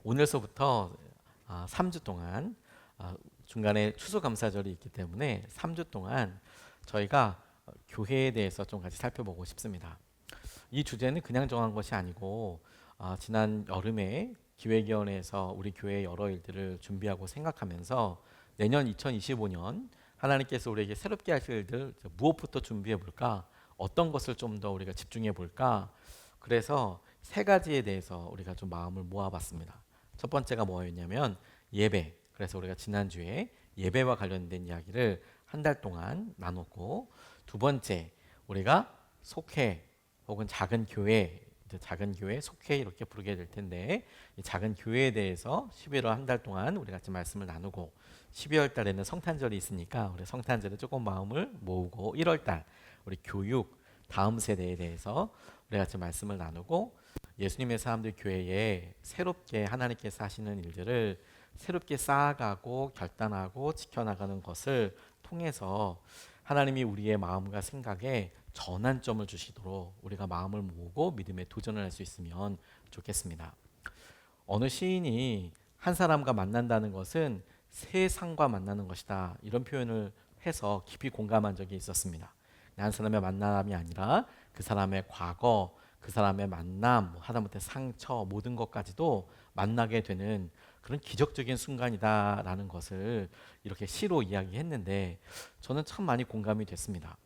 오늘서부터 3주 동안 중간에 추수감사절이 있기 때문에 3주 동안 저희가 교회에 대해서 좀 같이 살펴보고 싶습니다. 이 주제는 그냥 정한 것이 아니고 지난 여름에 기획위원회에서 우리 교회의 여러 일들을 준비하고 생각하면서 내년 2025년 하나님께서 우리에게 새롭게 하실 일들 무엇부터 준비해 볼까? 어떤 것을 좀 더 우리가 집중해 볼까? 그래서 세 가지에 대해서 우리가 좀 마음을 모아봤습니다. 첫 번째가 뭐였냐면 예배. 그래서 우리가 지난주에 예배와 관련된 이야기를 한 달 동안 나눴고, 두 번째 우리가 속회 혹은 작은 교회, 속회 이렇게 부르게 될 텐데, 이 작은 교회에 대해서 11월 한 달 동안 우리 같이 말씀을 나누고, 12월 달에는 성탄절이 있으니까 우리 성탄절에 조금 마음을 모으고, 1월 달 우리 교육 다음 세대에 대해서 우리 같이 말씀을 나누고, 예수님의 사람들 교회에 새롭게 하나님께서 하시는 일들을 새롭게 쌓아가고 결단하고 지켜나가는 것을 통해서 하나님이 우리의 마음과 생각에 전환점을 주시도록 우리가 마음을 모으고 믿음에 도전을 할 수 있으면 좋겠습니다. 어느 시인이 한 사람과 만난다는 것은 세상과 만나는 것이다, 이런 표현을 해서 깊이 공감한 적이 있었습니다. 한 사람의 만남이 아니라 그 사람의 과거, 그 사람의 만남, 하다못해 상처, 모든 것까지도 만나게 되는 그런 기적적인 순간이다라는 것을 이렇게 시로 이야기했는데, 저는 참 많이 공감이 됐습니다.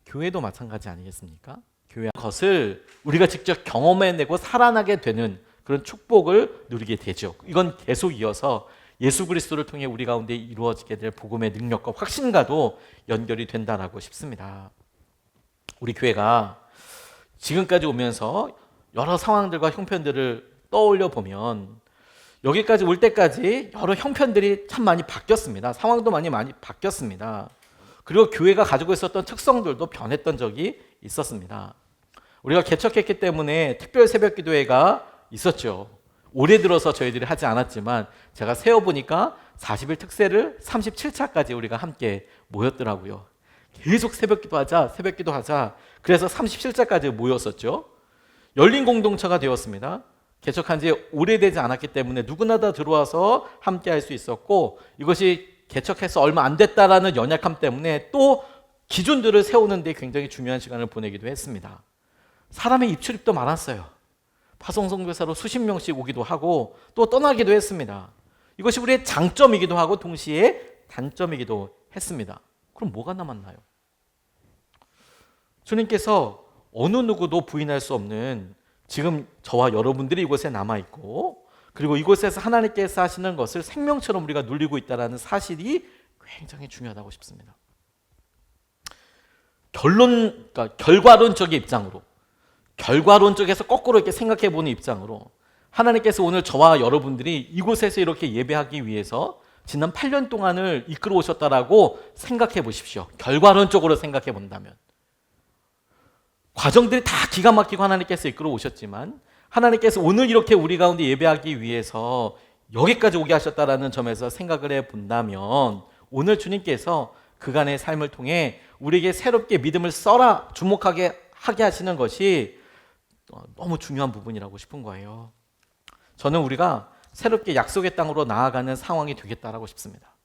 교회도 마찬가지 아니겠습니까? 교회 것을 우리가 직접 경험해내고 살아나게 되는 그런 축복을 누리게 되죠. 이건 계속 이어서 예수 그리스도를 통해 우리 가운데 이루어지게 될 복음의 능력과 확신과도 연결이 된다라고 싶습니다. 우리 교회가 지금까지 오면서 여러 상황들과 형편들을 떠올려 보면, 여기까지 올 때까지 여러 형편들이 참 많이 바뀌었습니다. 상황도 많이 바뀌었습니다. 그리고 교회가 가지고 있었던 특성들도 변했던 적이 있었습니다. 우리가 개척했기 때문에 특별 새벽 기도회가 있었죠. 올해 들어서 저희들이 하지 않았지만 제가 세어보니까 40일 특세를 37차까지 우리가 함께 모였더라고요. 계속 새벽 기도하자. 그래서 37차까지 모였었죠. 열린 공동체가 되었습니다. 개척한 지 오래되지 않았기 때문에 누구나 다 들어와서 함께 할 수 있었고, 이것이 개척해서 얼마 안 됐다라는 연약함 때문에 또 기준들을 세우는 데 굉장히 중요한 시간을 보내기도 했습니다. 사람의 입출입도 많았어요. 파송선교사로 수십 명씩 오기도 하고 또 떠나기도 했습니다. 이것이 우리의 장점이기도 하고 동시에 단점이기도 했습니다. 그럼 뭐가 남았나요? 주님께서 어느 누구도 부인할 수 없는 지금 저와 여러분들이 이곳에 남아있고, 그리고 이곳에서 하나님께서 하시는 것을 생명처럼 우리가 누리고 있다는 사실이 굉장히 중요하다고 싶습니다. 결과론적인 입장으로, 결과론적에서 거꾸로 이렇게 생각해 보는 입장으로, 하나님께서 오늘 저와 여러분들이 이곳에서 이렇게 예배하기 위해서 지난 8년 동안을 이끌어 오셨다라고 생각해 보십시오. 결과론적으로 생각해 본다면. 과정들이 다 기가 막히고 하나님께서 이끌어 오셨지만, 하나님께서 오늘 이렇게 우리 가운데 예배하기 위해서 여기까지 오게 하셨다라는 점에서 생각을 해 본다면, 오늘 주님께서 그간의 삶을 통해 우리에게 새롭게 믿음을 써라, 주목하게 하게 하시는 것이 너무 중요한 부분이라고 싶은 거예요. 저는 우리가 새롭게 약속의 땅으로 나아가는 상황이 되겠다라고 싶습니다.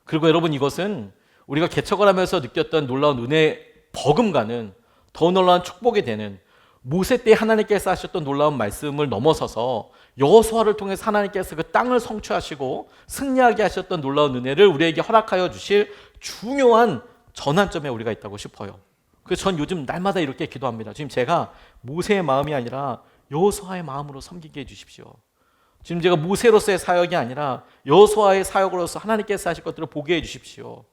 그리고 여러분, 이것은 우리가 개척을 하면서 느꼈던 놀라운 은혜 버금가는 더 놀라운 축복이 되는, 모세 때 하나님께서 하셨던 놀라운 말씀을 넘어서서 여호수아를 통해서 하나님께서 그 땅을 성취하시고 승리하게 하셨던 놀라운 은혜를 우리에게 허락하여 주실 중요한 전환점에 우리가 있다고 싶어요. 그래서 전 요즘 날마다 이렇게 기도합니다. 지금 제가 모세의 마음이 아니라 여호수아의 마음으로 섬기게 해주십시오. 지금 제가 모세로서의 사역이 아니라 여호수아의 사역으로서 하나님께서 하실 것들을 보게 해주십시오.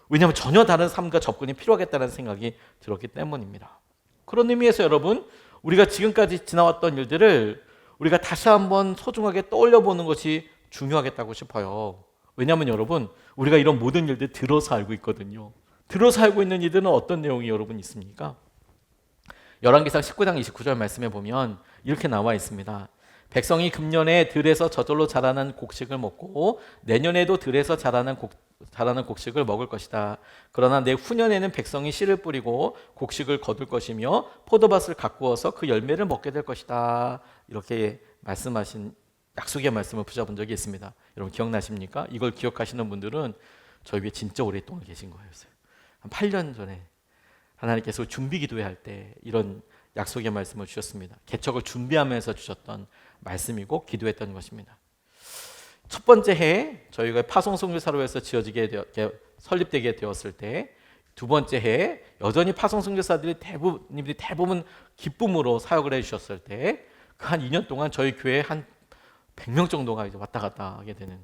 왜냐하면 전혀 다른 삶과 접근이 필요하겠다는 생각이 들었기 때문입니다. 그런 의미에서 여러분, 우리가 지금까지 지나왔던 일들을 우리가 다시 한번 소중하게 떠올려 보는 것이 중요하겠다고 싶어요. 왜냐하면 여러분, 우리가 이런 모든 일들 들어서 알고 있거든요. 들어서 알고 있는 이들은 어떤 내용이 여러분 있습니까? 열왕기상 19장 29절 말씀에 보면 이렇게 나와 있습니다. 백성이 금년에 들에서 저절로 자라는 곡식을 먹고 내년에도 들에서 자라는 곡식을 먹을 것이다. 그러나 내 후년에는 백성이 씨를 뿌리고 곡식을 거둘 것이며 포도밭을 가꾸어서 그 열매를 먹게 될 것이다. 이렇게 말씀하신 약속의 말씀을 붙잡은 적이 있습니다. 여러분 기억나십니까? 이걸 기억하시는 분들은 저희 교회 진짜 오랫동안 계신 거예요. 한 8년 전에 하나님께서 준비 기도회 할 때 이런 약속의 말씀을 주셨습니다. 개척을 준비하면서 주셨던 말씀이고 기도했던 것입니다. 첫 번째 해에 저희가 파송선교사로에서 설립되게 되었을 때, 두 번째 해에 여전히 파송선교사들이 대부분 기쁨으로 사역을 해주셨을 때, 그 한 2년 동안 저희 교회에 한 100명 정도가 이제 왔다 갔다 하게 되는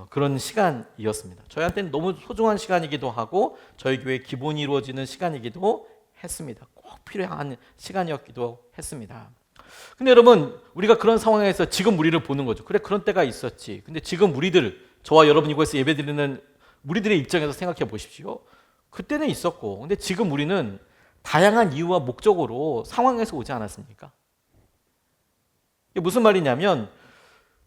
그런 시간이었습니다. 저희한테는 너무 소중한 시간이기도 하고 저희 교회의 기본이 이루어지는 시간이기도 했습니다. 꼭 필요한 시간이었기도 했습니다. 근데 여러분, 우리가 그런 상황에서 지금 우리를 보는 거죠. 그래, 그런 때가 있었지. 근데 지금 우리들, 저와 여러분 이곳에서 예배드리는 우리들의 입장에서 생각해 보십시오. 그때는 있었고, 근데 지금 우리는 다양한 이유와 목적으로 상황에서 오지 않았습니까? 이게 무슨 말이냐면,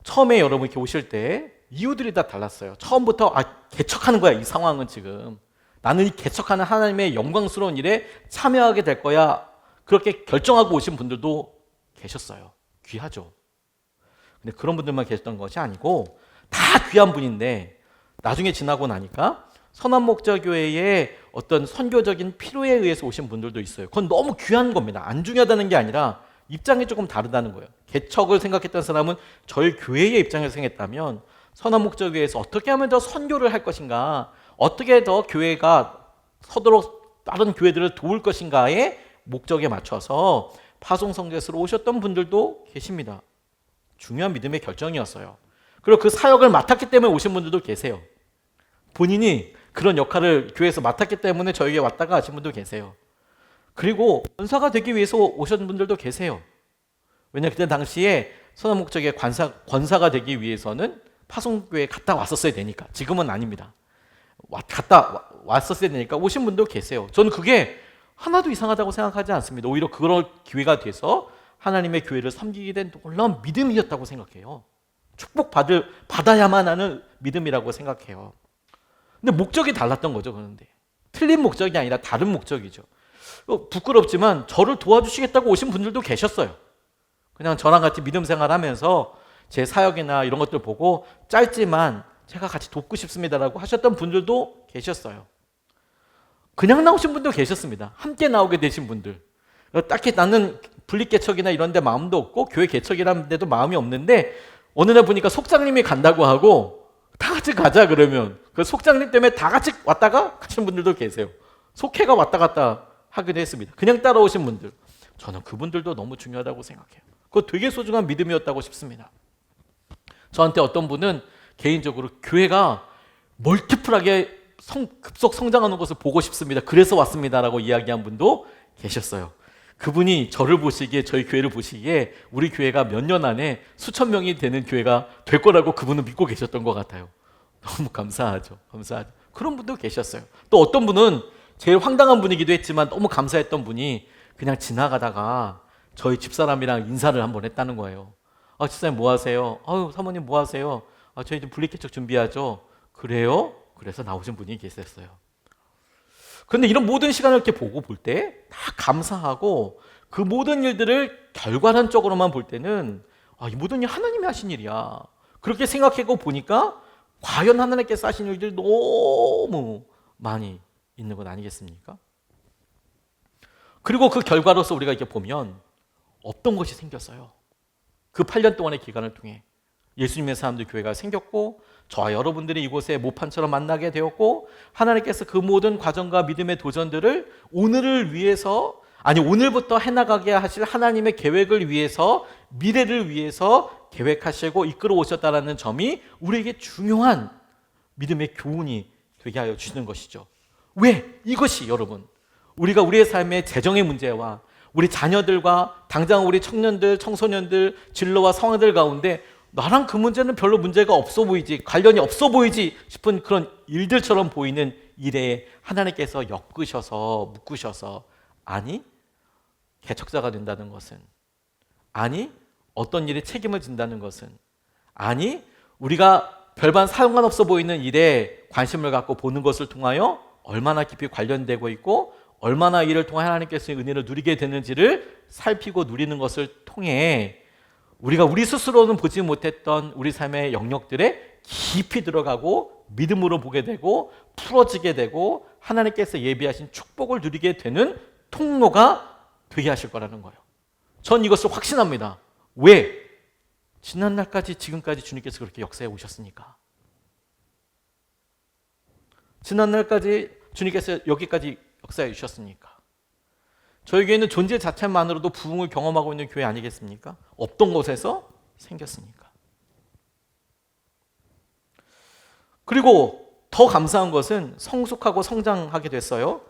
처음에 여러분 이렇게 오실 때 이유들이 다 달랐어요. 처음부터 개척하는 거야, 이 상황은 지금. 나는 이 개척하는 하나님의 영광스러운 일에 참여하게 될 거야. 그렇게 결정하고 오신 분들도 계셨어요. 귀하죠. 근데 그런 분들만 계셨던 것이 아니고 다 귀한 분인데 나중에 지나고 나니까 선한목자교회의 어떤 선교적인 필요에 의해서 오신 분들도 있어요. 그건 너무 귀한 겁니다. 안 중요하다는 게 아니라 입장이 조금 다르다는 거예요. 개척을 생각했던 사람은 저희 교회의 입장에서 생각했다면 선한목자교회에서 어떻게 하면 더 선교를 할 것인가, 어떻게 더 교회가 서도록 다른 교회들을 도울 것인가의 목적에 맞춰서 파송성교사로 오셨던 분들도 계십니다. 중요한 믿음의 결정이었어요. 그리고 그 사역을 맡았기 때문에 오신 분들도 계세요. 본인이 그런 역할을 교회에서 맡았기 때문에 저에게 왔다가 가신 분도 계세요. 그리고 권사가 되기 위해서 오신 분들도 계세요. 왜냐하면 그때 당시에 선한목적의 권사가 되기 위해서는 파송교회에 갔다 왔었어야 되니까. 지금은 아닙니다. 갔다 왔었어야 되니까 오신 분도 계세요. 저는 그게 하나도 이상하다고 생각하지 않습니다. 오히려 그런 기회가 돼서 하나님의 교회를 섬기게 된 놀라운 믿음이었다고 생각해요. 받아야만 하는 믿음이라고 생각해요. 근데 목적이 달랐던 거죠. 그런데 틀린 목적이 아니라 다른 목적이죠. 부끄럽지만 저를 도와주시겠다고 오신 분들도 계셨어요. 그냥 저랑 같이 믿음 생활하면서 제 사역이나 이런 것들 보고 짧지만 제가 같이 돕고 싶습니다라고 하셨던 분들도 계셨어요. 그냥 나오신 분도 계셨습니다. 함께 나오게 되신 분들. 딱히 나는 분립개척이나 이런 데 마음도 없고 교회 개척이라는 데도 마음이 없는데 어느 날 보니까 속장님이 간다고 하고 다 같이 가자 그러면 그 속장님 때문에 다 같이 왔다가 가신 분들도 계세요. 속회가 왔다 갔다 하기도 했습니다. 그냥 따라오신 분들. 저는 그분들도 너무 중요하다고 생각해요. 그거 되게 소중한 믿음이었다고 싶습니다. 저한테 어떤 분은 개인적으로 교회가 멀티플하게 급속 성장하는 것을 보고 싶습니다. 그래서 왔습니다라고 이야기한 분도 계셨어요. 그분이 저를 보시기에, 저희 교회를 보시기에 우리 교회가 몇 년 안에 수천 명이 되는 교회가 될 거라고 그분은 믿고 계셨던 것 같아요. 너무 감사하죠. 그런 분도 계셨어요. 또 어떤 분은 제일 황당한 분이기도 했지만 너무 감사했던 분이 그냥 지나가다가 저희 집사람이랑 인사를 한번 했다는 거예요. 집사님 뭐 하세요? 사모님 뭐 하세요? 저희 좀 분리개척 준비하죠. 그래요? 그래서 나오신 분이 계셨어요. 그런데 이런 모든 시간을 이렇게 보고 볼 때 다 감사하고 그 모든 일들을 결과론적으로만 볼 때는 이 모든 일 하나님이 하신 일이야. 그렇게 생각하고 보니까 과연 하나님께서 하신 일들이 너무 많이 있는 건 아니겠습니까? 그리고 그 결과로서 우리가 이렇게 보면 어떤 것이 생겼어요. 그 8년 동안의 기간을 통해 예수님의 사람들 교회가 생겼고 저와 여러분들이 이곳에 모판처럼 만나게 되었고 하나님께서 그 모든 과정과 믿음의 도전들을 오늘부터 해나가게 하실 하나님의 계획을 위해서 미래를 위해서 계획하시고 이끌어 오셨다는 점이 우리에게 중요한 믿음의 교훈이 되게 하여 주시는 것이죠. 왜? 이것이 여러분 우리가 우리의 삶의 재정의 문제와 우리 자녀들과 당장 우리 청년들, 청소년들, 진로와 상황들 가운데 나랑 그 문제는 별로 문제가 없어 보이지, 관련이 없어 보이지 싶은 그런 일들처럼 보이는 일에 하나님께서 엮으셔서 묶으셔서 개척자가 된다는 것은 어떤 일에 책임을 진다는 것은 우리가 별반 상관없어 보이는 일에 관심을 갖고 보는 것을 통하여 얼마나 깊이 관련되고 있고 얼마나 이를 통해 하나님께서의 은혜를 누리게 되는지를 살피고 누리는 것을 통해 우리가 우리 스스로는 보지 못했던 우리 삶의 영역들에 깊이 들어가고 믿음으로 보게 되고 풀어지게 되고 하나님께서 예비하신 축복을 누리게 되는 통로가 되게 하실 거라는 거예요. 전 이것을 확신합니다. 왜? 지난날까지 지금까지 주님께서 그렇게 역사해 오셨으니까. 지난날까지 주님께서 여기까지 역사해 주셨으니까. 저희 교회는 존재 자체만으로도 부흥을 경험하고 있는 교회 아니겠습니까? 없던 곳에서 생겼으니까. 그리고 더 감사한 것은 성숙하고 성장하게 됐어요.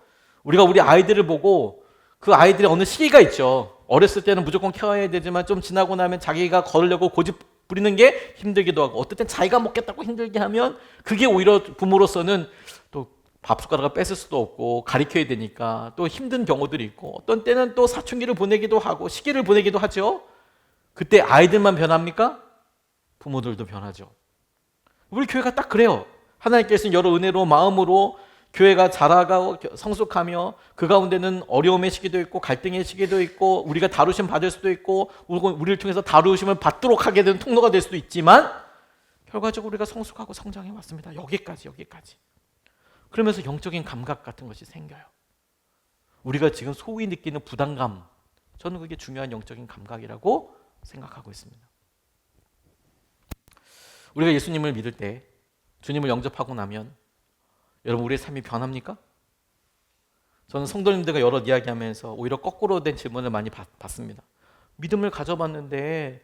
우리가 우리 아이들을 보고 그 아이들의 어느 시기가 있죠. 어렸을 때는 무조건 케어해야 되지만 좀 지나고 나면 자기가 걸으려고 고집 부리는 게 힘들기도 하고, 어떨 땐 자기가 먹겠다고 힘들게 하면 그게 오히려 부모로서는 또 밥숟가락을 뺏을 수도 없고 가리켜야 되니까 또 힘든 경우들이 있고, 어떤 때는 또 사춘기를 보내기도 하고 시기를 보내기도 하죠. 그때 아이들만 변합니까? 부모들도 변하죠. 우리 교회가 딱 그래요. 하나님께서는 여러 은혜로 마음으로 교회가 자라가고 성숙하며 그 가운데는 어려움의 시기도 있고 갈등의 시기도 있고 우리가 다루심 받을 수도 있고 우리를 통해서 다루심을 받도록 하게 되는 통로가 될 수도 있지만 결과적으로 우리가 성숙하고 성장해 왔습니다. 여기까지. 그러면서 영적인 감각 같은 것이 생겨요. 우리가 지금 소위 느끼는 부담감, 저는 그게 중요한 영적인 감각이라고 생각하고 있습니다. 우리가 예수님을 믿을 때, 주님을 영접하고 나면 여러분 우리의 삶이 변합니까? 저는 성도님들과 여러 이야기하면서 오히려 거꾸로 된 질문을 많이 받습니다. 믿음을 가져봤는데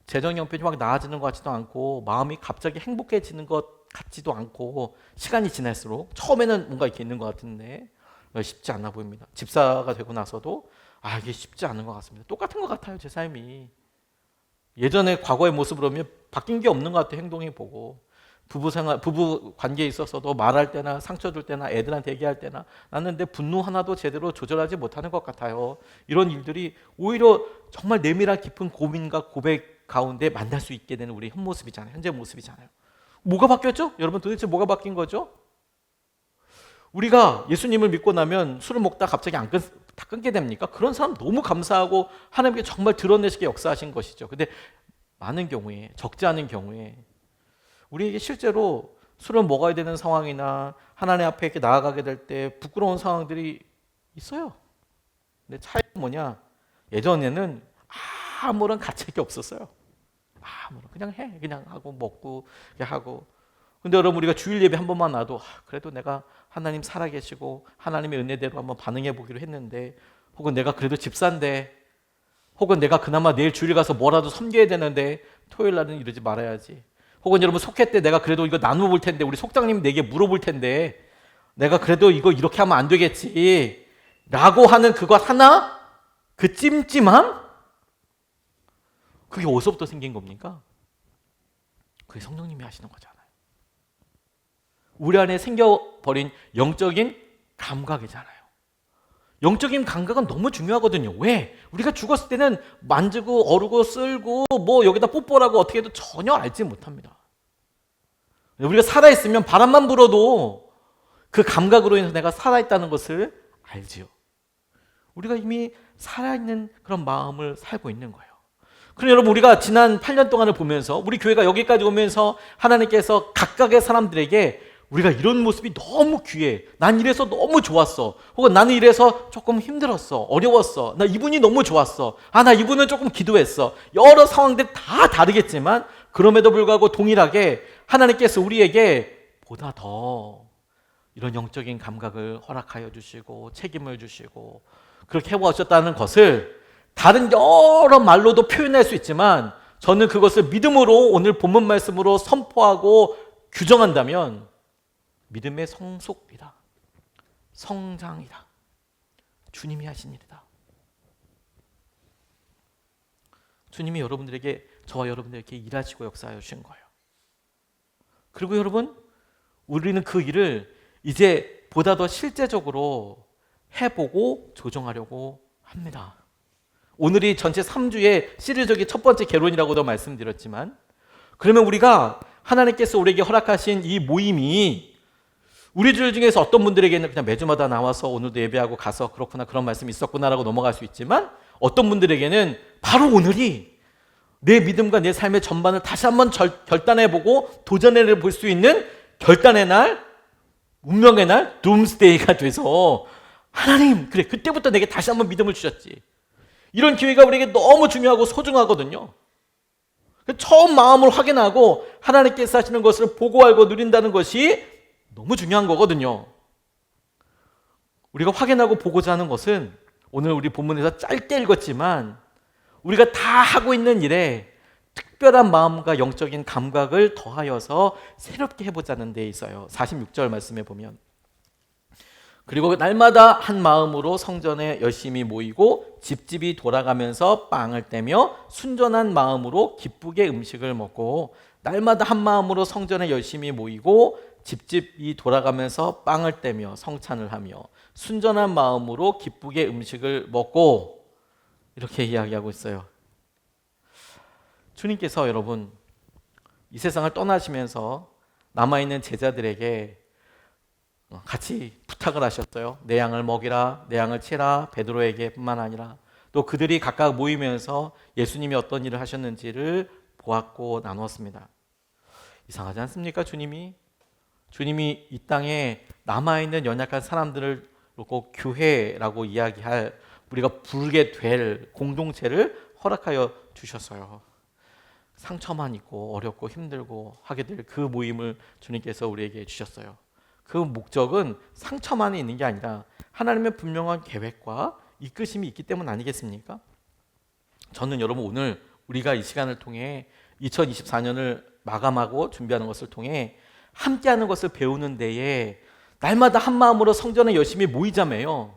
재정 형편이 확 나아지는 것 같지도 않고 마음이 갑자기 행복해지는 것 같지도 않고 시간이 지날수록 처음에는 뭔가 이렇게 있는 것 같은데 쉽지 않아 보입니다. 집사가 되고 나서도 이게 쉽지 않은 것 같습니다. 똑같은 것 같아요, 제 삶이. 예전에 과거의 모습으로 보면 바뀐 게 없는 것 같아요, 행동이 보고. 부부 관계에 있어서도 말할 때나 상처 줄 때나 애들한테 얘기할 때나 나는 내 분노 하나도 제대로 조절하지 못하는 것 같아요. 이런 일들이 오히려 정말 내밀한 깊은 고민과 고백 가운데 만날 수 있게 되는 우리 현 모습이잖아요. 현재 모습이잖아요. 뭐가 바뀌었죠? 여러분 도대체 뭐가 바뀐 거죠? 우리가 예수님을 믿고 나면 술을 먹다 갑자기 다 끊게 됩니까? 그런 사람 너무 감사하고 하나님께 정말 드러내시게 역사하신 것이죠. 근데 많은 경우에, 적지 않은 경우에 우리에게 실제로 술을 먹어야 되는 상황이나 하나님 앞에 이렇게 나아가게 될 때 부끄러운 상황들이 있어요. 근데 차이가 뭐냐? 예전에는 아무런 가책이 없었어요. 아무런 그냥 해, 그냥 하고 먹고 그냥 하고. 근데 여러분 우리가 주일 예배 한 번만 와도 그래도 내가 하나님 살아계시고 하나님의 은혜대로 한번 반응해 보기로 했는데, 혹은 내가 그래도 집사인데, 혹은 내가 그나마 내일 주일 가서 뭐라도 섬겨야 되는데 토요일 날은 이러지 말아야지. 혹은 여러분 속회 때 내가 그래도 이거 나눠 볼 텐데 우리 속장님이 내게 물어볼 텐데 내가 그래도 이거 이렇게 하면 안 되겠지 라고 하는 그것 하나, 그 찜찜함, 그게 어디서부터 생긴 겁니까? 그게 성령님이 하시는 거잖아요. 우리 안에 생겨버린 영적인 감각이잖아요. 영적인 감각은 너무 중요하거든요. 왜? 우리가 죽었을 때는 만지고 어르고 쓸고 뭐 여기다 뽀뽀라고 어떻게 해도 전혀 알지 못합니다. 우리가 살아있으면 바람만 불어도 그 감각으로 인해서 내가 살아있다는 것을 알지요. 우리가 이미 살아있는 그런 마음을 살고 있는 거예요. 그럼 여러분 우리가 지난 8년 동안을 보면서 우리 교회가 여기까지 오면서 하나님께서 각각의 사람들에게 우리가 이런 모습이 너무 귀해, 난 이래서 너무 좋았어, 혹은 나는 이래서 조금 힘들었어, 어려웠어, 나 이분이 너무 좋았어, 나 이분은 조금 기도했어, 여러 상황들이 다 다르겠지만 그럼에도 불구하고 동일하게 하나님께서 우리에게 보다 더 이런 영적인 감각을 허락하여 주시고 책임을 주시고 그렇게 해오셨다는 것을 다른 여러 말로도 표현할 수 있지만 저는 그것을 믿음으로 오늘 본문 말씀으로 선포하고 규정한다면 믿음의 성숙이다, 성장이다, 주님이 하신 일이다. 주님이 여러분들에게, 저와 여러분들에게 일하시고 역사하여 주신 거예요. 그리고 여러분 우리는 그 일을 이제 보다 더 실제적으로 해보고 조정하려고 합니다. 오늘이 전체 3주의 시리즈적인 첫 번째 개론이라고도 말씀드렸지만, 그러면 우리가 하나님께서 우리에게 허락하신 이 모임이 우리들 중에서 어떤 분들에게는 그냥 매주마다 나와서 오늘도 예배하고 가서 그렇구나 그런 말씀이 있었구나라고 넘어갈 수 있지만, 어떤 분들에게는 바로 오늘이 내 믿음과 내 삶의 전반을 다시 한번 결단해보고 도전해 볼 수 있는 결단의 날, 운명의 날, 둠스데이가 돼서 하나님, 그래, 그때부터 내게 다시 한번 믿음을 주셨지. 이런 기회가 우리에게 너무 중요하고 소중하거든요. 처음 마음을 확인하고 하나님께서 하시는 것을 보고 알고 누린다는 것이 너무 중요한 거거든요. 우리가 확인하고 보고자 하는 것은 오늘 우리 본문에서 짧게 읽었지만 우리가 다 하고 있는 일에 특별한 마음과 영적인 감각을 더하여서 새롭게 해보자는 데 있어요. 46절 말씀에 보면 그리고 날마다 한 마음으로 성전에 열심히 모이고 집집이 돌아가면서 빵을 떼며 순전한 마음으로 기쁘게 음식을 먹고 날마다 한 마음으로 성전에 열심히 모이고 집집이 돌아가면서 빵을 떼며 성찬을 하며 순전한 마음으로 기쁘게 음식을 먹고 이렇게 이야기하고 있어요. 주님께서 여러분 이 세상을 떠나시면서 남아있는 제자들에게 같이 부탁을 하셨어요. 내 양을 먹이라, 내 양을 치라. 베드로에게 뿐만 아니라 또 그들이 각각 모이면서 예수님이 어떤 일을 하셨는지를 보았고 나누었습니다. 이상하지 않습니까? 주님이 이 땅에 남아있는 연약한 사람들을 꼭 교회라고 이야기할 우리가 부르게 될 공동체를 허락하여 주셨어요. 상처만 있고 어렵고 힘들고 하게 될 그 모임을 주님께서 우리에게 주셨어요. 그 목적은 상처만 있는 게 아니라 하나님의 분명한 계획과 이끄심이 있기 때문 아니겠습니까? 저는 여러분 오늘 우리가 이 시간을 통해 2024년을 마감하고 준비하는 것을 통해 함께하는 것을 배우는 데에 날마다 한 마음으로 성전에 열심히 모이자며요.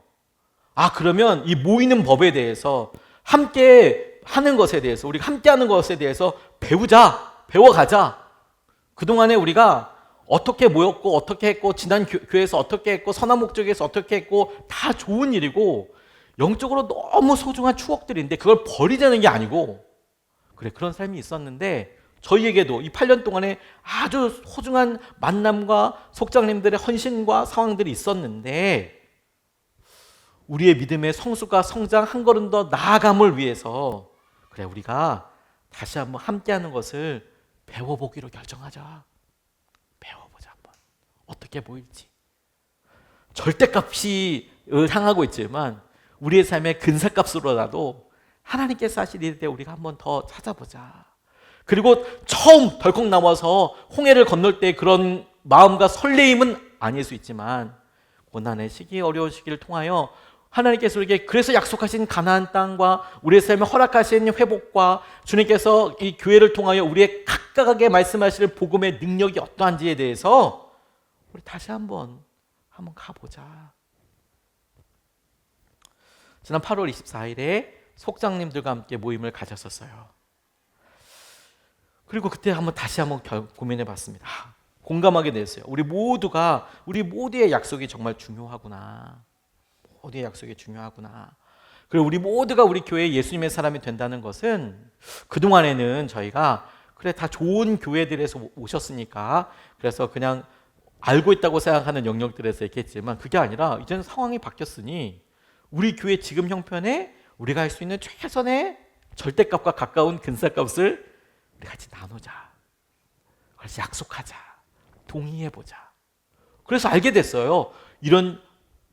그러면 이 모이는 법에 대해서 함께 하는 것에 대해서 우리가 함께하는 것에 대해서 배워가자. 그동안에 우리가 어떻게 모였고 어떻게 했고 지난 교회에서 어떻게 했고 선한 목적에서 어떻게 했고 다 좋은 일이고 영적으로 너무 소중한 추억들인데 그걸 버리자는 게 아니고 그래 그런 삶이 있었는데 저희에게도 이 8년 동안에 아주 소중한 만남과 속장님들의 헌신과 상황들이 있었는데 우리의 믿음의 성숙과 성장 한 걸음 더 나아감을 위해서 그래 우리가 다시 한번 함께하는 것을 배워보기로 결정하자. 배워보자 한번. 어떻게 보일지. 절대값이 향하고 있지만 우리의 삶의 근사값으로라도 하나님께서 하실 일에 대해 우리가 한번 더 찾아보자. 그리고 처음 덜컥 나와서 홍해를 건널 때 그런 마음과 설레임은 아닐 수 있지만 고난의 시기, 어려운 시기를 통하여 하나님께서 우리에게 그래서 약속하신 가나안 땅과 우리의 삶에 허락하신 회복과 주님께서 이 교회를 통하여 우리의 각각에게 말씀하실 복음의 능력이 어떠한지에 대해서 우리 다시 한번 가보자. 지난 8월 24일에 속장님들과 함께 모임을 가졌었어요. 그리고 그때 다시 한번 고민해 봤습니다. 공감하게 됐어요. 우리 모두의 약속이 정말 중요하구나. 모두의 약속이 중요하구나. 그리고 우리 모두가 우리 교회에 예수님의 사람이 된다는 것은 그동안에는 저희가 그래 다 좋은 교회들에서 오셨으니까 그래서 그냥 알고 있다고 생각하는 영역들에서 있겠지만 그게 아니라 이제는 상황이 바뀌었으니 우리 교회 지금 형편에 우리가 할 수 있는 최선의 절대값과 가까운 근사값을 우리 같이 나누자. 같이 약속하자. 동의해보자. 그래서 알게 됐어요. 이런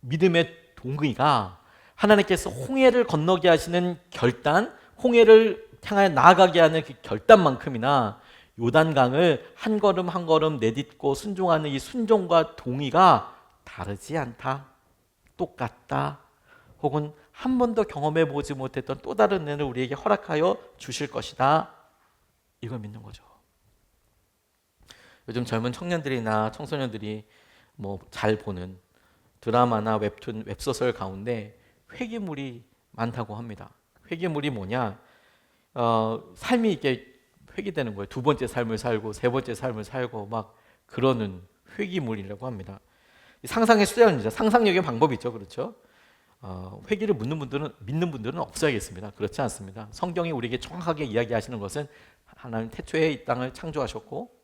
믿음의 동의가 하나님께서 홍해를 건너게 하시는 결단, 홍해를 향해 나아가게 하는 그 결단만큼이나 요단강을 한 걸음 한 걸음 내딛고 순종하는 이 순종과 동의가 다르지 않다. 똑같다. 혹은 한 번도 경험해 보지 못했던 또 다른 은혜를 우리에게 허락하여 주실 것이다. 이걸 믿는 거죠. 요즘 젊은 청년들이나 청소년들이 잘 보는 드라마나 웹툰, 웹소설 가운데 회귀물이 많다고 합니다. 회귀물이 뭐냐? 삶이 이렇게 회귀되는 거예요. 두 번째 삶을 살고 세 번째 삶을 살고 막 그러는 회귀물이라고 합니다. 상상의 수단이죠. 상상력의 방법이 있죠. 그렇죠? 회귀를 믿는 분들은 없어야겠습니다. 그렇지 않습니다. 성경이 우리에게 정확하게 이야기하시는 것은 하나님 태초에 이 땅을 창조하셨고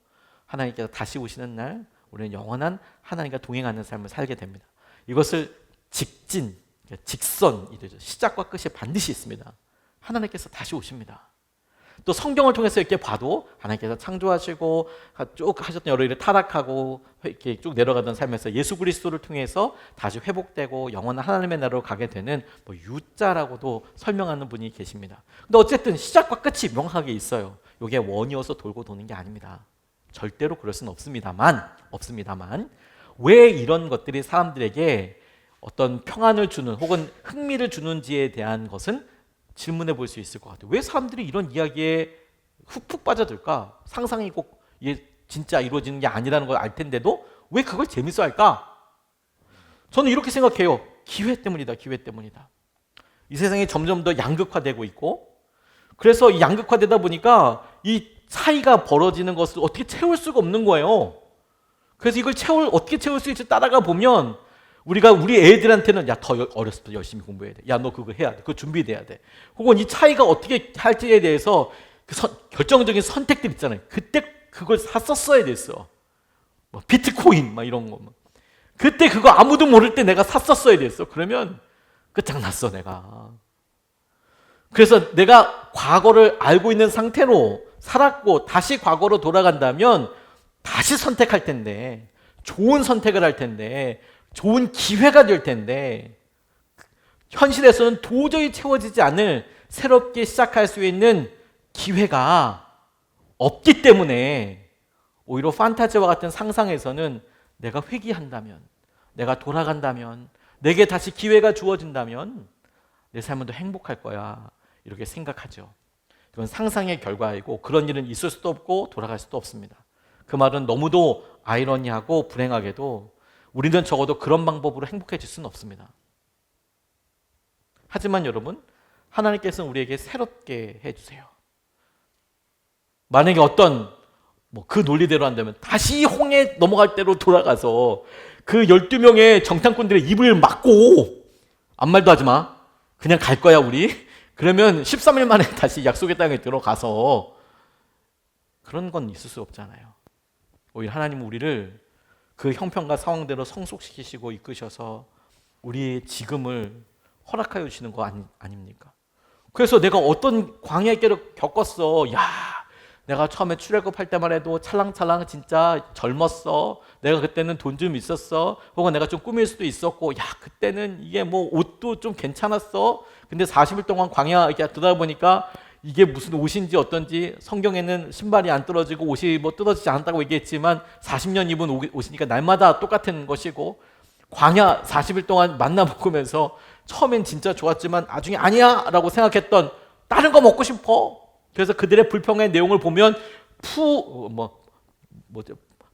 하나님께서 다시 오시는 날 우리는 영원한 하나님과 동행하는 삶을 살게 됩니다. 이것을 직선, 시작과 끝이 반드시 있습니다. 하나님께서 다시 오십니다. 또 성경을 통해서 이렇게 봐도 하나님께서 창조하시고 쭉 하셨던 여러 일을 타락하고 이렇게 쭉 내려가던 삶에서 예수 그리스도를 통해서 다시 회복되고 영원한 하나님의 나라로 가게 되는 뭐 유자라고도 설명하는 분이 계십니다. 근데 어쨌든 시작과 끝이 명확하게 있어요. 이게 원이어서 돌고 도는 게 아닙니다. 절대로 그럴 수는 없습니다만 왜 이런 것들이 사람들에게 어떤 평안을 주는 혹은 흥미를 주는지에 대한 것은 질문해 볼 수 있을 것 같아요. 왜 사람들이 이런 이야기에 훅훅 빠져들까? 상상이 꼭 이게 진짜 이루어지는 게 아니라는 걸 알 텐데도 왜 그걸 재밌어 할까? 저는 이렇게 생각해요. 기회 때문이다. 기회 때문이다. 이 세상이 점점 더 양극화되고 있고, 그래서 이 양극화되다 보니까 이 차이가 벌어지는 것을 어떻게 채울 수가 없는 거예요. 그래서 이걸 어떻게 채울 수 있을지 따라가 보면 우리가 우리 애들한테는 야, 더 어렸을 때 열심히 공부해야 돼. 야, 너 그거 해야 돼. 그거 준비돼야 돼. 혹은 이 차이가 어떻게 할지에 대해서 결정적인 선택들 있잖아요. 그때 그걸 샀었어야 됐어. 뭐 비트코인 막 이런 거. 그때 그거 아무도 모를 때 내가 샀었어야 됐어. 그러면 끝장났어 내가. 그래서 내가 과거를 알고 있는 상태로 살았고 다시 과거로 돌아간다면 다시 선택할 텐데, 좋은 선택을 할 텐데, 좋은 기회가 될 텐데, 현실에서는 도저히 채워지지 않을 새롭게 시작할 수 있는 기회가 없기 때문에 오히려 판타지와 같은 상상에서는 내가 회귀한다면, 내가 돌아간다면, 내게 다시 기회가 주어진다면 내 삶은 더 행복할 거야, 이렇게 생각하죠. 이건 상상의 결과이고 그런 일은 있을 수도 없고 돌아갈 수도 없습니다. 그 말은 너무도 아이러니하고 불행하게도 우리는 적어도 그런 방법으로 행복해질 수는 없습니다. 하지만 여러분, 하나님께서는 우리에게 새롭게 해주세요. 만약에 그 논리대로 한다면 다시 홍해 넘어갈 때로 돌아가서 그 12명의 정탐꾼들의 입을 막고 아무 말도 하지 마, 그냥 갈 거야 우리. 그러면 13일 만에 다시 약속의 땅에 들어가서, 그런 건 있을 수 없잖아요. 오히려 하나님은 우리를 그 형편과 상황대로 성숙시키시고 이끄셔서 우리의 지금을 허락하여 주시는 거 아닙니까? 그래서 내가 어떤 광야의 길을 겪었어. 야, 내가 처음에 출애굽할 때만 해도 찰랑찰랑 진짜 젊었어. 내가 그때는 돈 좀 있었어. 혹은 내가 좀 꾸밀 수도 있었고, 야, 그때는 이게 뭐 옷도 좀 괜찮았어. 근데 40일 동안 광야 이렇게 듣다 보니까 이게 무슨 옷인지 어떤지, 성경에는 신발이 안 떨어지고 옷이 뭐 뜯어지지 않았다고 얘기했지만 40년 입은 옷이니까 날마다 똑같은 것이고, 광야 40일 동안 만나 먹으면서 처음엔 진짜 좋았지만 나중에 아니야 라고 생각했던 다른 거 먹고 싶어. 그래서 그들의 불평의 내용을 보면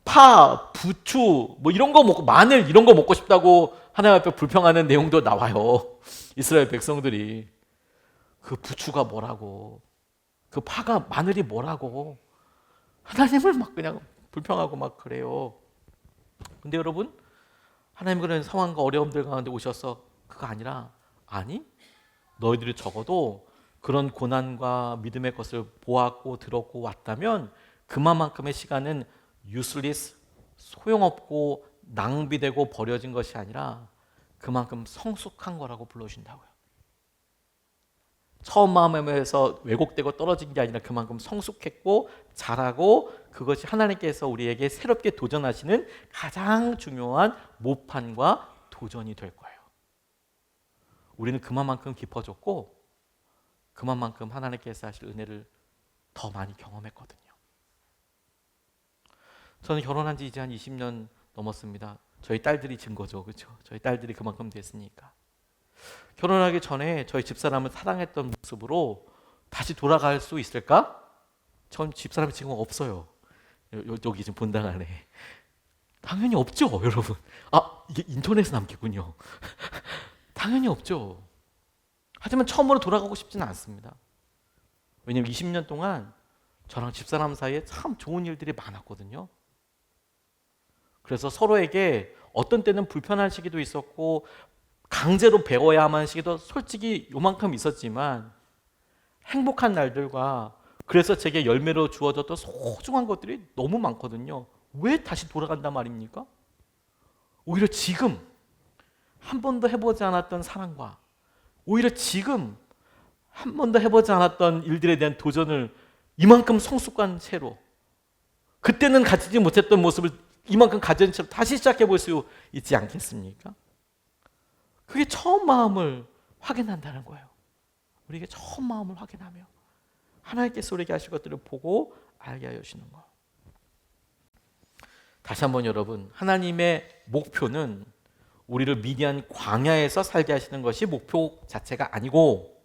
파, 부추 뭐 이런 거 먹고, 마늘 이런 거 먹고 싶다고 하나님 앞에 불평하는 내용도 나와요. 이스라엘 백성들이 그 부추가 뭐라고, 그 파가, 마늘이 뭐라고 하나님을 막 그냥 불평하고 막 그래요. 근데 여러분, 하나님 그런 상황과 어려움들 가운데 오셔서 그거 아니라, 아니, 너희들이 적어도 그런 고난과 믿음의 것을 보았고 들었고 왔다면 그만큼의 시간은 useless, 소용없고 낭비되고 버려진 것이 아니라 그만큼 성숙한 거라고 불러주신다고요. 처음 마음에서 왜곡되고 떨어진 게 아니라 그만큼 성숙했고 자라고, 그것이 하나님께서 우리에게 새롭게 도전하시는 가장 중요한 모판과 도전이 될 거예요. 우리는 그만큼 깊어졌고 그만큼 하나님께서 하실 은혜를 더 많이 경험했거든요. 저는 결혼한 지 이제 한 20년 넘었습니다. 저희 딸들이 증거죠. 그렇죠? 저희 딸들이 그만큼 됐으니까. 결혼하기 전에 저희 집사람을 사랑했던 모습으로 다시 돌아갈 수 있을까? 전 집사람이 지금 없어요. 여기 지금 본당 안에. 당연히 없죠, 여러분. 이게 인터넷에 남겠군요. 당연히 없죠. 하지만 처음으로 돌아가고 싶지는 않습니다. 왜냐하면 20년 동안 저랑 집사람 사이에 참 좋은 일들이 많았거든요. 그래서 서로에게 어떤 때는 불편한 시기도 있었고 강제로 배워야만 시기도 솔직히 요만큼 있었지만, 행복한 날들과 그래서 제게 열매로 주어졌던 소중한 것들이 너무 많거든요. 왜 다시 돌아간단 말입니까? 오히려 지금 한 번도 해보지 않았던 사랑과, 오히려 지금 한 번도 해보지 않았던 일들에 대한 도전을 이만큼 성숙한 채로 그때는 가지지 못했던 모습을 이만큼 가진 채로 다시 시작해 볼 수 있지 않겠습니까? 그게 처음 마음을 확인한다는 거예요. 우리에게 처음 마음을 확인하며 하나님께서 우리에게 하실 것들을 보고 알게 하여 주시는 것. 다시 한번 여러분, 하나님의 목표는 우리를 미디안 광야에서 살게 하시는 것이 목표 자체가 아니고,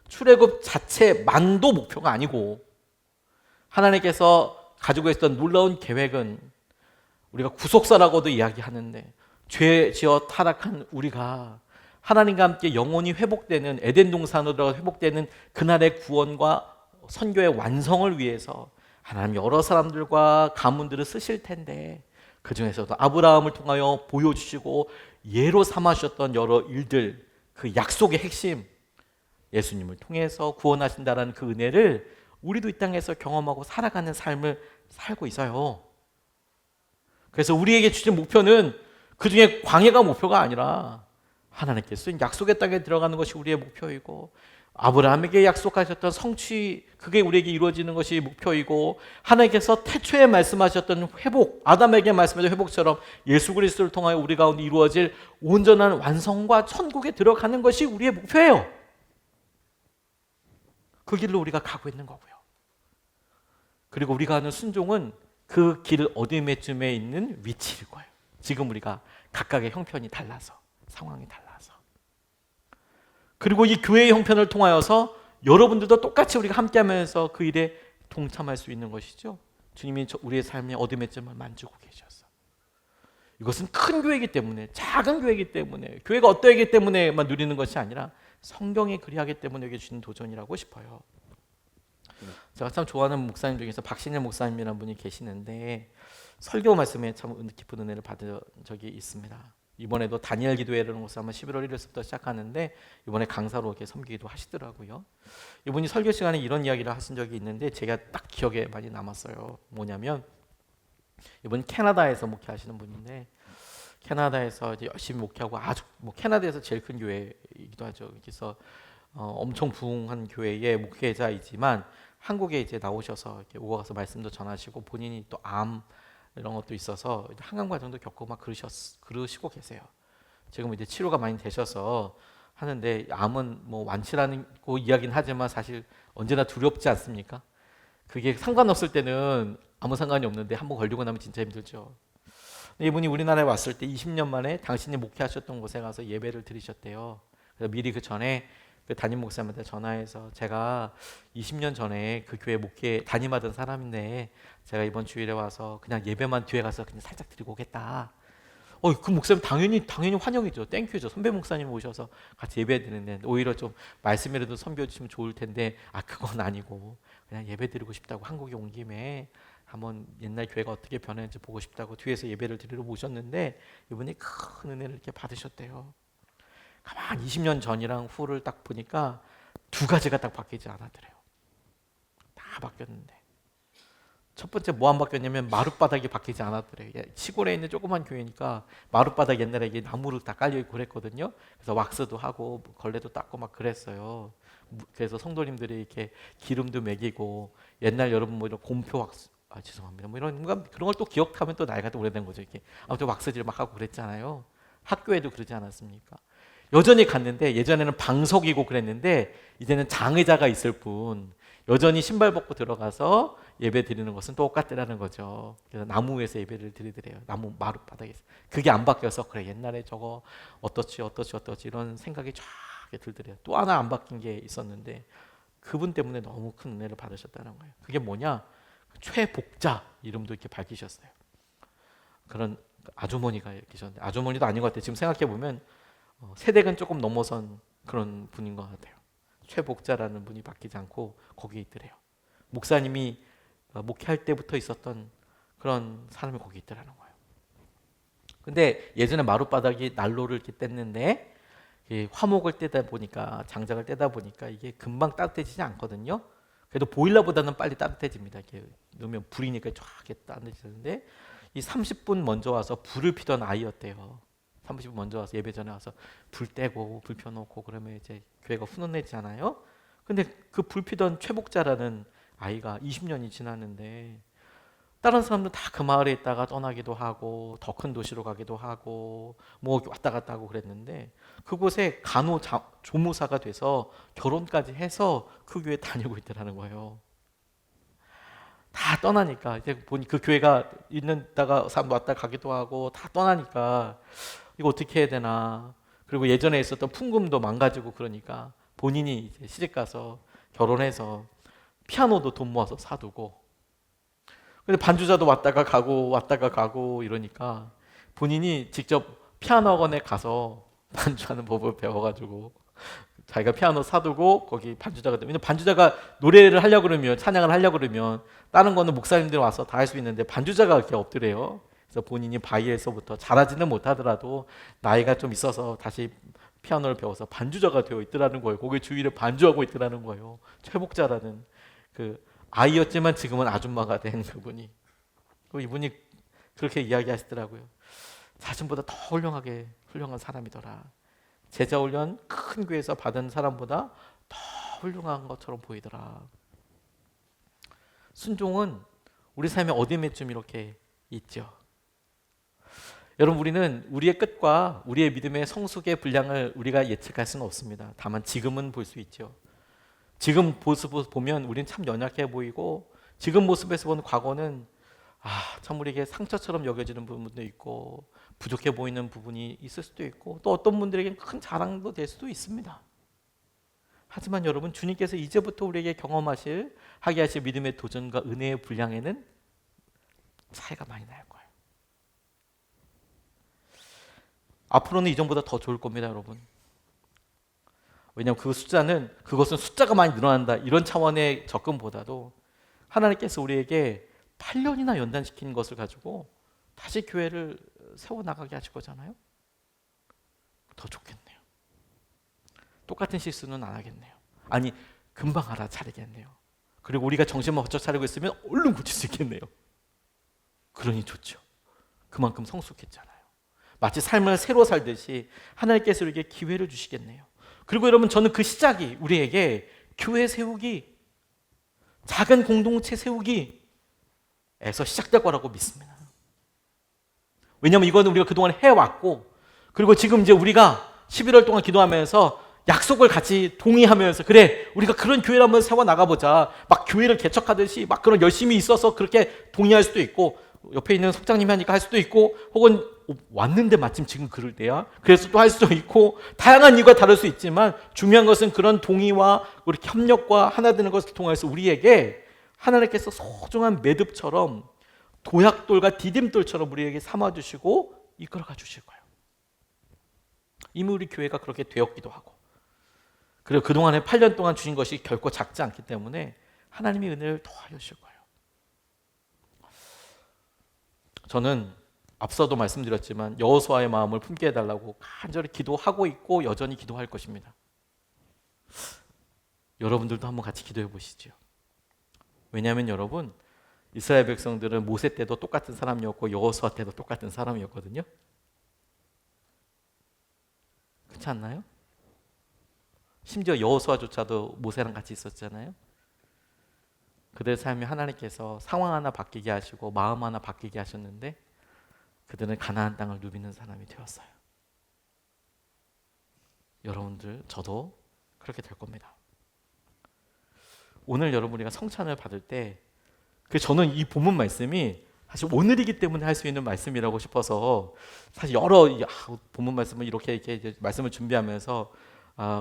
출애굽 자체만도 목표가 아니고, 하나님께서 가지고 있었던 놀라운 계획은 우리가 구속사라고도 이야기하는데, 죄 지어 타락한 우리가 하나님과 함께 영원히 회복되는 에덴 동산으로 회복되는 그날의 구원과 선교의 완성을 위해서 하나님 여러 사람들과 가문들을 쓰실 텐데, 그 중에서도 아브라함을 통하여 보여주시고 예로 삼으셨던 여러 일들, 그 약속의 핵심, 예수님을 통해서 구원하신다는 그 은혜를 우리도 이 땅에서 경험하고 살아가는 삶을 살고 있어요. 그래서 우리에게 주신 목표는 그 중에 광야가 목표가 아니라 하나님께서 약속의 땅에 들어가는 것이 우리의 목표이고, 아브라함에게 약속하셨던 성취, 그게 우리에게 이루어지는 것이 목표이고, 하나님께서 태초에 말씀하셨던 회복, 아담에게 말씀하신 회복처럼 예수 그리스도를 통하여 우리 가운데 이루어질 온전한 완성과 천국에 들어가는 것이 우리의 목표예요. 그 길로 우리가 가고 있는 거고요. 그리고 우리가 하는 순종은 그 길 어디쯤에 있는 위치일 거예요. 지금 우리가 각각의 형편이 달라서, 상황이 달라서. 그리고 이 교회의 형편을 통하여서 여러분들도 똑같이 우리가 함께하면서 그 일에 동참할 수 있는 것이죠. 주님이 우리의 삶의 어둠의 점을 만지고 계셔서. 이것은 큰 교회이기 때문에, 작은 교회이기 때문에, 교회가 어떠하기 때문에만 누리는 것이 아니라 성경이 그리하기 때문에 여기 주신 도전이라고 싶어요. 제가 참 좋아하는 목사님 중에서 박신일 목사님이라는 분이 계시는데, 설교 말씀에 참 깊은 은혜를 받은 적이 있습니다. 이번에도 다니엘 기도회라는 것을 아마 11월 1일부터 시작하는데, 이번에 강사로 이렇게 섬기기도 하시더라고요. 이분이 설교 시간에 이런 이야기를 하신 적이 있는데 제가 딱 기억에 많이 남았어요. 뭐냐면, 이분 캐나다에서 목회하시는 분인데, 캐나다에서 이제 열심히 목회하고 아주 캐나다에서 제일 큰 교회이기도 하죠. 그래서 엄청 부흥한 교회의 목회자이지만 한국에 이제 나오셔서 이렇게 오고 가서 말씀도 전하시고, 본인이 또 암 이런 것도 있어서 항암 과정도 겪고 막 그러시고 계세요. 지금 이제 치료가 많이 되셔서 하는데, 암은 뭐 완치라는 거 이야기는 하지만 사실 언제나 두렵지 않습니까? 그게 상관없을 때는 아무 상관이 없는데 한번 걸리고 나면 진짜 힘들죠. 이분이 우리나라에 왔을 때 20년 만에 당신이 목회하셨던 곳에 가서 예배를 드리셨대요. 그래서 미리 그 전에 그 담임 목사님한테 전화해서, 제가 20년 전에 그 교회 목회 담임하던 사람인데 제가 이번 주일에 와서 그냥 예배만 뒤에 가서 그냥 살짝 드리고 오겠다. 그 목사님 당연히 환영이죠. 땡큐죠. 선배 목사님 오셔서 같이 예배 드리는데, 오히려 좀 말씀이라도 선배해 주시면 좋을 텐데, 그건 아니고 그냥 예배 드리고 싶다고 한국에 온 김에 한번 옛날 교회가 어떻게 변했는지 보고 싶다고 뒤에서 예배를 드리러 모셨는데, 이분이 큰 은혜를 이렇게 받으셨대요. 가만 20년 전이랑 후를 딱 보니까 두 가지가 딱 바뀌지 않았더래요. 다 바뀌었는데, 첫 번째 뭐 안 바뀌었냐면 마룻바닥이 바뀌지 않았더래요. 시골에 있는 조그만 교회니까 마룻바닥 옛날에 이게 나무로 다 깔려 있고 그랬거든요. 그래서 왁스도 하고 걸레도 닦고 막 그랬어요. 그래서 성도님들이 이렇게 기름도 먹이고, 옛날 여러분 뭐 이런 곰표 왁스, 죄송합니다, 뭐 이런 그런 걸 또 기억하면 또 나이가 또 오래된 거죠. 이렇게 아무튼 왁스질 막 하고 그랬잖아요. 학교에도 그러지 않았습니까? 여전히 갔는데, 예전에는 방석이고 그랬는데 이제는 장의자가 있을 뿐, 여전히 신발 벗고 들어가서 예배 드리는 것은 똑같더라는 거죠. 그래서 나무 위에서 예배를 드리더래요. 나무 마룻바닥에서. 그게 안 바뀌어서, 그래 옛날에 저거 어떻지 이런 생각이 쫙 들더래요. 또 하나 안 바뀐 게 있었는데, 그분 때문에 너무 큰 은혜를 받으셨다는 거예요. 그게 뭐냐? 최복자 이름도 이렇게 밝히셨어요. 그런 아주머니가 계셨는데, 아주머니도 아닌 것 같아요. 지금 생각해보면 세대가 조금 넘어선 그런 분인 것 같아요. 최복자라는 분이 바뀌지 않고 거기에 있더래요. 목사님이 목회할 때부터 있었던 그런 사람이 거기 있더라는 거예요. 근데 예전에 마룻바닥이 난로를 이렇게 뗐는데, 화목을 떼다 보니까, 장작을 떼다 보니까 이게 금방 따뜻해지지 않거든요. 그래도 보일러보다는 빨리 따뜻해집니다. 이렇게 넣으면 불이니까 쫙 이렇게 따뜻해지는데, 이 30분 먼저 와서 불을 피던 아이였대요. 30분 먼저 와서 예배 전에 와서 불 떼고 불 펴놓고 그러면 이제 교회가 훈훈해지잖아요. 근데 그 불 피던 최복자라는 아이가 20년이 지났는데 다른 사람들 다 그 마을에 있다가 떠나기도 하고 더 큰 도시로 가기도 하고 뭐 왔다 갔다 하고 그랬는데 그곳에 간호조무사가 돼서 결혼까지 해서 그 교회 다니고 있더라는 거예요. 다 떠나니까 이제 보니 그 교회가 있는 데가 사람 왔다 가기도 하고 다 떠나니까 이거 어떻게 해야 되나. 그리고 예전에 있었던 풍금도 망가지고 그러니까 본인이 이제 시집 가서 결혼해서 피아노도 돈 모아서 사두고, 근데 반주자도 왔다가 가고 이러니까 본인이 직접 피아노 학원에 가서 반주하는 법을 배워가지고 자기가 피아노 사두고 거기 반주자가 되면, 반주자가 노래를 하려고 그러면, 찬양을 하려고 그러면 다른 거는 목사님들 와서 다 할 수 있는데 반주자가 그렇게 없더래요. 그래서 본인이 바이에서부터 잘하지는 못하더라도 나이가 좀 있어서 다시 피아노를 배워서 반주자가 되어 있더라는 거예요. 거기 주일에 반주하고 있더라는 거예요. 최복자라는 그 아이였지만 지금은 아줌마가 된 그분이. 이분이 그렇게 이야기하시더라고요. 자신보다 더 훌륭한 사람이더라. 제자 훈련 큰 교회에서 받은 사람보다 더 훌륭한 것처럼 보이더라. 순종은 우리 삶에 어디에쯤 이렇게 있죠. 여러분, 우리는 우리의 끝과 우리의 믿음의 성숙의 분량을 우리가 예측할 수는 없습니다. 다만 지금은 볼 수 있죠. 지금 모습을 보면 우리는 참 연약해 보이고, 지금 모습에서 보는 과거는 참 우리에게 상처처럼 여겨지는 부분도 있고 부족해 보이는 부분이 있을 수도 있고, 또 어떤 분들에게는 큰 자랑도 될 수도 있습니다. 하지만 여러분, 주님께서 이제부터 우리에게 하게 하실 믿음의 도전과 은혜의 분량에는 차이가 많이 날 거예요. 앞으로는 이전보다 더 좋을 겁니다, 여러분. 왜냐하면 그것은 숫자가 많이 늘어난다 이런 차원의 접근보다도 하나님께서 우리에게 8년이나 연단시킨 것을 가지고 다시 교회를 세워나가게 하실 거잖아요. 더 좋겠네요. 똑같은 실수는 안 하겠네요. 아니, 금방 알아차리겠네요. 그리고 우리가 정신만 번쩍 차리고 있으면 얼른 고칠 수 있겠네요. 그러니 좋죠. 그만큼 성숙했잖아요. 마치 삶을 새로 살듯이 하나님께서 우리에게 기회를 주시겠네요. 그리고 여러분, 저는 그 시작이 우리에게 교회 세우기, 작은 공동체 세우기에서 시작될 거라고 믿습니다. 왜냐하면 이거는 우리가 그동안 해왔고, 그리고 지금 이제 우리가 11월 동안 기도하면서 약속을 같이 동의하면서, 그래, 우리가 그런 교회를 한번 세워 나가보자, 막 교회를 개척하듯이 막 그런 열심히 있어서 그렇게 동의할 수도 있고, 옆에 있는 속장님이 하니까 할 수도 있고, 혹은 왔는데 마침 지금 그럴 때야, 그래서 또 할 수도 있고, 다양한 이유가 다를 수 있지만 중요한 것은 그런 동의와 우리 협력과 하나 되는 것을 통해서 우리에게 하나님께서 소중한 매듭처럼, 도약돌과 디딤돌처럼 우리에게 삼아주시고 이끌어가 주실 거예요. 이미 우리 교회가 그렇게 되었기도 하고, 그리고 그동안에 8년 동안 주신 것이 결코 작지 않기 때문에 하나님의 은혜를 더하여 주실 거예요. 저는 앞서도 말씀드렸지만 여호수아의 마음을 품게 해달라고 간절히 기도하고 있고 여전히 기도할 것입니다. 여러분들도 한번 같이 기도해 보시죠. 왜냐하면 여러분, 이스라엘 백성들은 모세 때도 똑같은 사람이었고 여호수아 때도 똑같은 사람이었거든요. 그렇지 않나요? 심지어 여호수아조차도 모세랑 같이 있었잖아요. 그들의 삶이 하나님께서 상황 하나 바뀌게 하시고 마음 하나 바뀌게 하셨는데 그들은 가나안 땅을 누비는 사람이 되었어요. 여러분들, 저도 그렇게 될 겁니다. 오늘 여러분, 우리가 성찬을 받을 때, 저는 이 본문 말씀이 사실 오늘이기 때문에 할 수 있는 말씀이라고 싶어서, 사실 여러 본문 말씀을 이렇게 이제 말씀을 준비하면서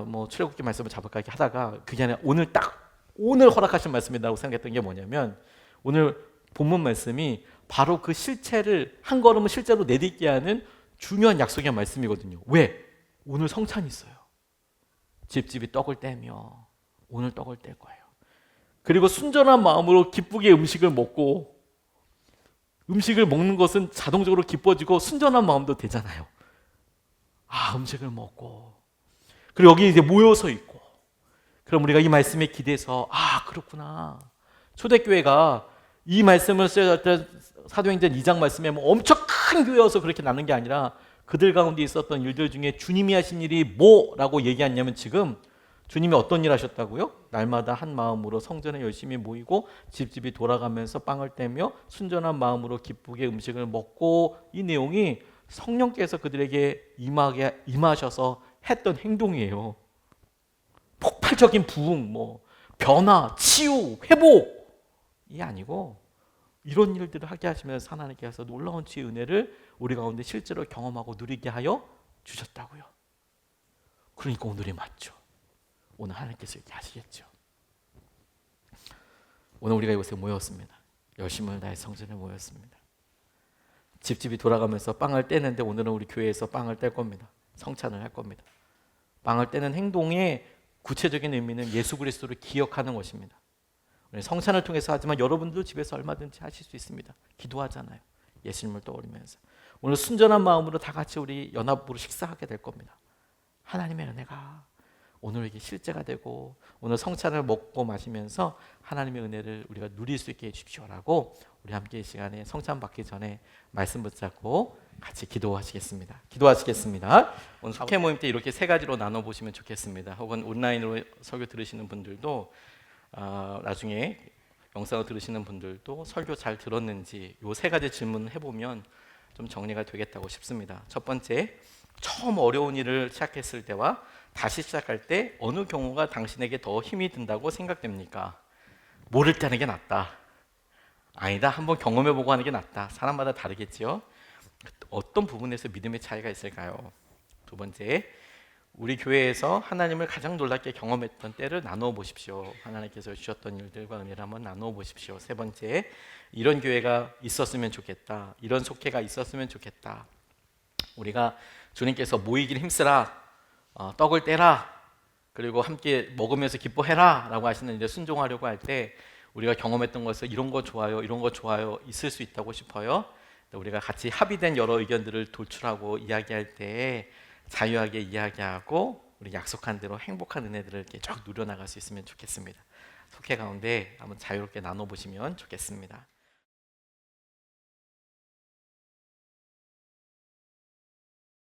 뭐 출애굽기 말씀을 잡을까 이렇게 하다가 그게 아니라 오늘 허락하신 말씀이라고 생각했던 게 뭐냐면, 오늘 본문 말씀이 바로 그 실체를 한 걸음을 실제로 내딛게 하는 중요한 약속의 말씀이거든요. 왜? 오늘 성찬이 있어요. 집집이 떡을 떼며 오늘 떡을 뗄 거예요. 그리고 순전한 마음으로 기쁘게 음식을 먹고, 음식을 먹는 것은 자동적으로 기뻐지고 순전한 마음도 되잖아요. 음식을 먹고, 그리고 여기 이제 모여서 있고, 그럼 우리가 이 말씀에 기대서 그렇구나. 초대교회가 이 말씀을 쓰였던 사도행전 2장 말씀에 뭐 엄청 큰 교회여서 그렇게 나눈 게 아니라 그들 가운데 있었던 일들 중에 주님이 하신 일이 뭐라고 얘기했냐면, 지금 주님이 어떤 일 하셨다고요? 날마다 한 마음으로 성전에 열심히 모이고 집집이 돌아가면서 빵을 떼며 순전한 마음으로 기쁘게 음식을 먹고, 이 내용이 성령께서 그들에게 임하셔서 했던 행동이에요. 폭발적인 부흥, 변화, 치유, 회복이 아니고 이런 일들을 하게 하시면서 하나님께서 놀라운 치유 은혜를 우리 가운데 실제로 경험하고 누리게 하여 주셨다고요. 그러니까 오늘이 맞죠. 오늘 하나님께서 이렇게 하시겠죠. 오늘 우리가 이곳에 모였습니다. 열심을 다해 성전에 모였습니다. 집집이 돌아가면서 빵을 떼는데 오늘은 우리 교회에서 빵을 뗄 겁니다. 성찬을 할 겁니다. 빵을 떼는 행동의 구체적인 의미는 예수 그리스도를 기억하는 것입니다. 성찬을 통해서 하지만 여러분도 집에서 얼마든지 하실 수 있습니다. 기도하잖아요. 예수님을 떠올리면서. 오늘 순전한 마음으로 다 같이 우리 연합으로 식사하게 될 겁니다. 하나님의 은혜가 오늘 이게 실제가 되고 오늘 성찬을 먹고 마시면서 하나님의 은혜를 우리가 누릴 수 있게 해주십시오라고 우리 함께 이 시간에 성찬 받기 전에 말씀 붙잡고 같이 기도하시겠습니다. 기도하시겠습니다. 오늘 속회 모임 때 이렇게 세 가지로 나눠보시면 좋겠습니다. 혹은 온라인으로 설교 들으시는 분들도 나중에 영상을 들으시는 분들도 설교 잘 들었는지 이 세 가지 질문을 해보면 좀 정리가 되겠다고 싶습니다. 첫 번째, 처음 어려운 일을 시작했을 때와 다시 시작할 때 어느 경우가 당신에게 더 힘이 든다고 생각됩니까? 모를 때 하는 게 낫다. 아니다. 한번 경험해보고 하는 게 낫다. 사람마다 다르겠지요. 어떤 부분에서 믿음의 차이가 있을까요? 두 번째, 우리 교회에서 하나님을 가장 놀랍게 경험했던 때를 나누어 보십시오. 하나님께서 주셨던 일들과 은혜를 한번 나누어 보십시오. 세 번째, 이런 교회가 있었으면 좋겠다. 이런 속회가 있었으면 좋겠다. 우리가 주님께서 모이기를 힘쓰라, 떡을 떼라, 그리고 함께 먹으면서 기뻐해라 라고 하시는 일에 순종하려고 할 때 우리가 경험했던 것을 이런 거 좋아요, 이런 거 좋아요 있을 수 있다고 싶어요. 우리가 같이 합의된 여러 의견들을 도출하고 이야기할 때 자유하게 이야기하고 우리 약속한 대로 행복한 은혜들을 이렇게 쭉 누려나갈 수 있으면 좋겠습니다. 속회 가운데 한번 자유롭게 나눠보시면 좋겠습니다.